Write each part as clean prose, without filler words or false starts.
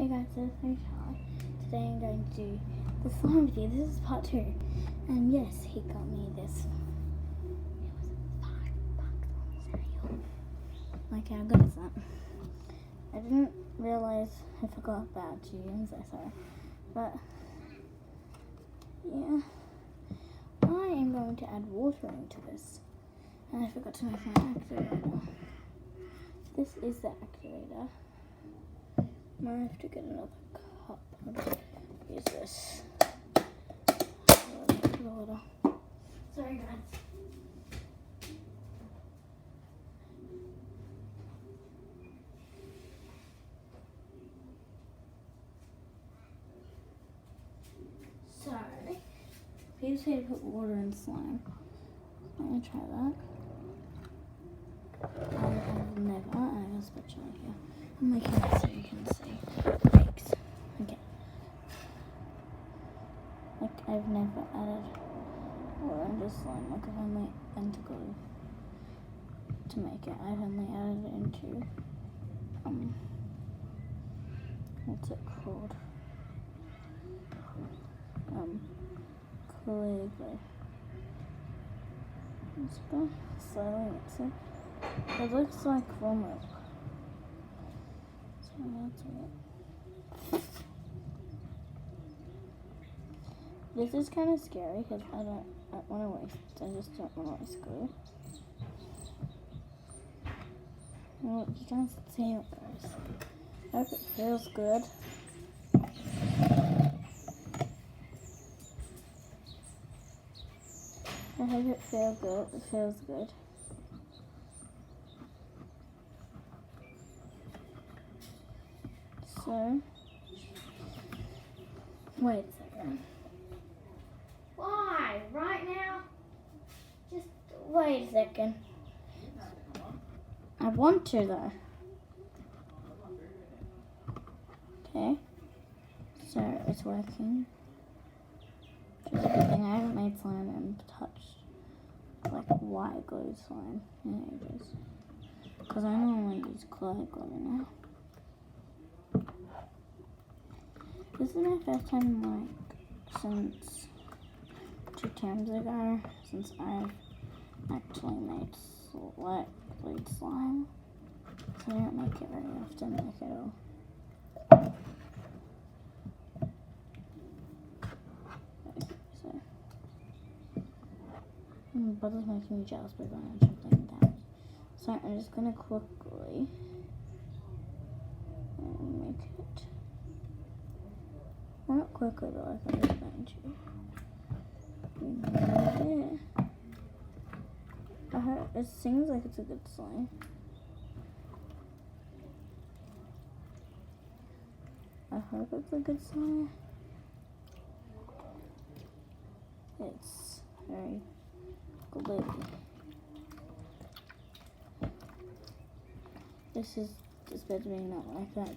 Hey guys, this is Charlie. Today I'm going to do the slime video. This is part 2. And yes, he got me this. It was $5 on sale. Like, how good is that? I didn't realize I forgot about you. I'm so sorry. But, yeah. I am going to add water into this. And I forgot to make my activator. This is the activator. I have to get another cup. I'll use this. Sorry, guys. Sorry. People say to put water in slime. I'm gonna try that. I've never. I have a spatula here. I'm making it so you can see. Thanks. Okay. Like, I've never added water into slime. Like, I've only and glue to make it. I've only added it into what's it called? Clear glue. Let's go slowly mix it. It looks like raw milk. So that's it. This is kind of scary because I don't want to waste. I just don't want to waste glue. Well, you can't see how it goes. I hope it feels good. I hope it feels good. It feels good. So, wait a second. Why? Right now? Just wait a second. I want to though. Okay. So it's working. Just a good thing I haven't made slime and touched like white glue slime in ages. Because I normally use clear glue now. This is my first time since 2 times ago since I've actually made wet glued slime. So I don't make it very often, like at all. Okay, so the butter's making me jealous by going on something down. So I'm just gonna quickly make it. Well, not quickly, but like I'm just going to. It seems like it's a good slime. I hope it's a good slime. It's very gluey. This better be not like that.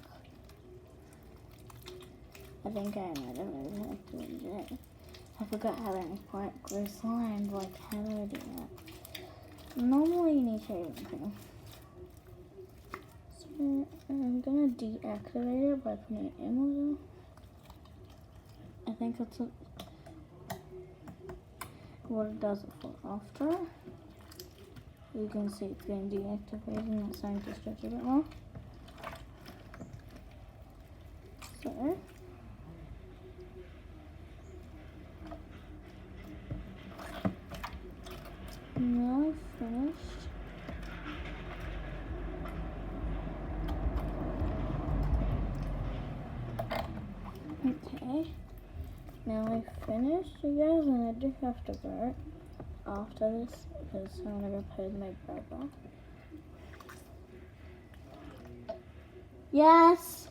I think I might have overactivated it. I forgot how to make white glue slime. Like, how do I do that? Normally you need shaving cream. So I'm gonna deactivate it by putting it in water. I think that's what it does it for after. You can see it's getting deactivated and it's starting to stretch a bit more. So now I've finished. Okay, now I've finished, you guys, and I do have to go after this because I want to go play with my brother. Yes.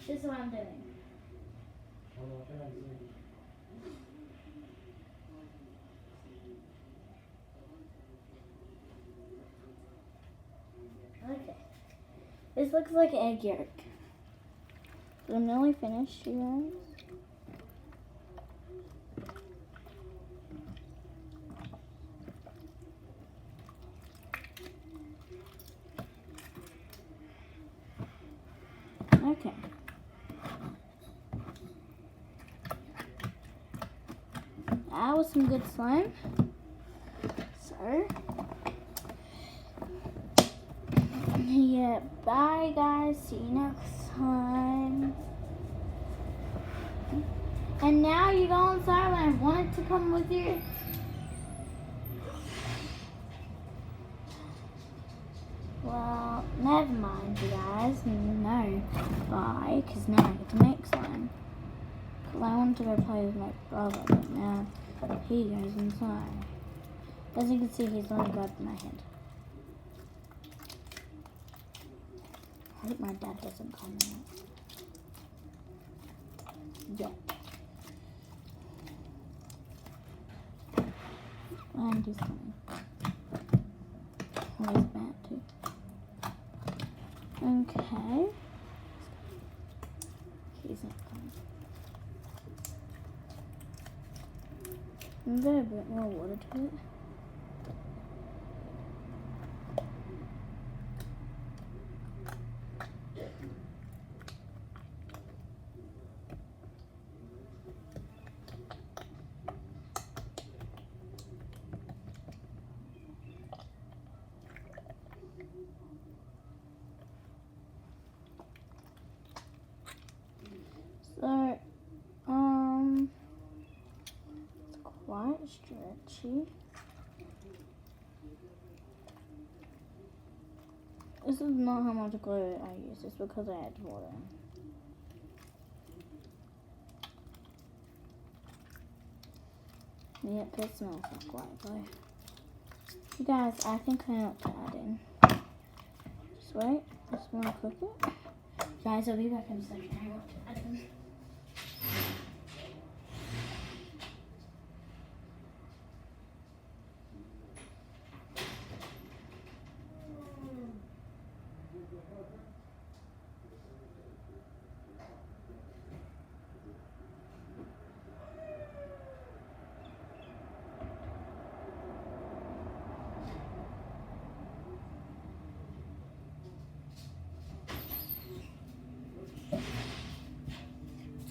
This is what I'm doing. Okay. This looks like egg yolk. But I'm nearly finished, you guys. Okay. That was some good slime. So, yeah, bye guys. See you next time. And now you go inside when I wanted to come with you. Well, never mind, you guys. No, bye. Because now I get to make slime. Because I wanted to go play with my brother, but now he goes inside. As you can see, he's only grabbed my head. I hope my dad doesn't come in. Yeah. And he's coming. Oh, he's bad too. Okay. He's not coming. I'm gonna add a bit more water to it. So, it's quite stretchy. This is not how much glue I use, it's because I add water. Yep, it smells like white glue. You guys, I think I know what to add in. Just wait, just want to cook it. Guys, I'll be back in a second. I want to add in.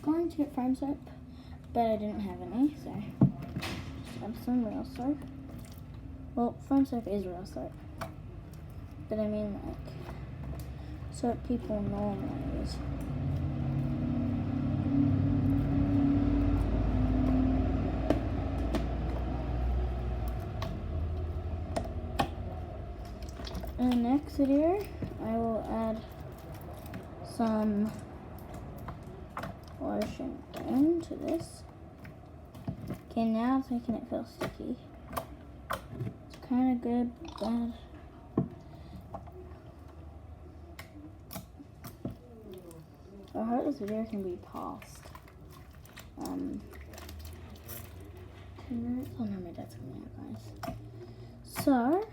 Going to get foam soap, but I didn't have any, so just add some real soap. Well, foam soap is real soap, but I mean like soap people normally use. In the next video, I will add some lotion into this. Okay, now it's making it feel sticky. It's kind of good, bad. I hope this video can be paused. 2 minutes. Oh no, my dad's coming out, guys. So,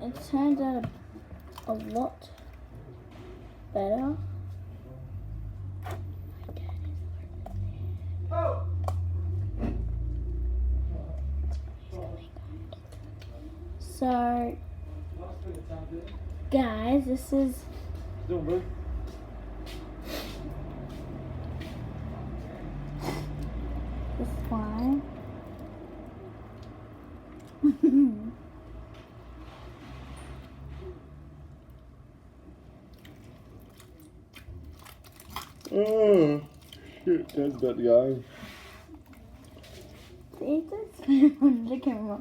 it turned out a lot better. So, guys, this is the slime. Oh, shit, Dad's about to go. See this on the camera.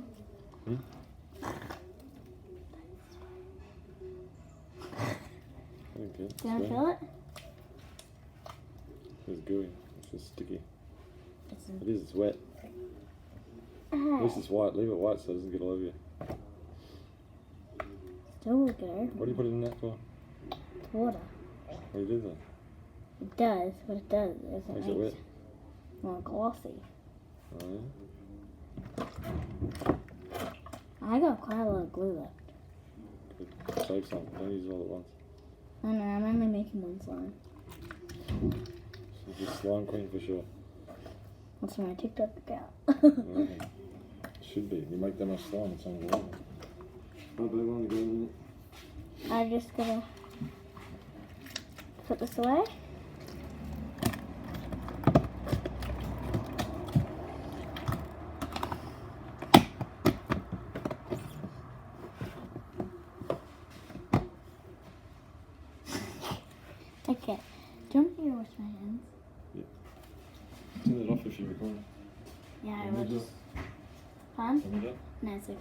Okay. Do you want to feel it? It's gooey. It's just sticky. It's It is, it's wet. At least it's white. Leave it white so it doesn't get all over you. still will go. What do you put it in that for? Water. What do you do then? It does. What it does is it Makes it wet. more glossy. Oh, yeah? I got quite a lot of glue left. Good. Save some. Don't use it all at once. I know, I'm only making one slime. She's just slime queen for sure. That's my TikTok account. Okay. Should be. You make that much slime, it's unbelievable. Oh, babe, on the ground. I'm just gonna put this away. Okay, do you want me to wash my hands? Turn it off if you record. Yeah, I Let me will do just. Fun? Let me do it. No, it's okay.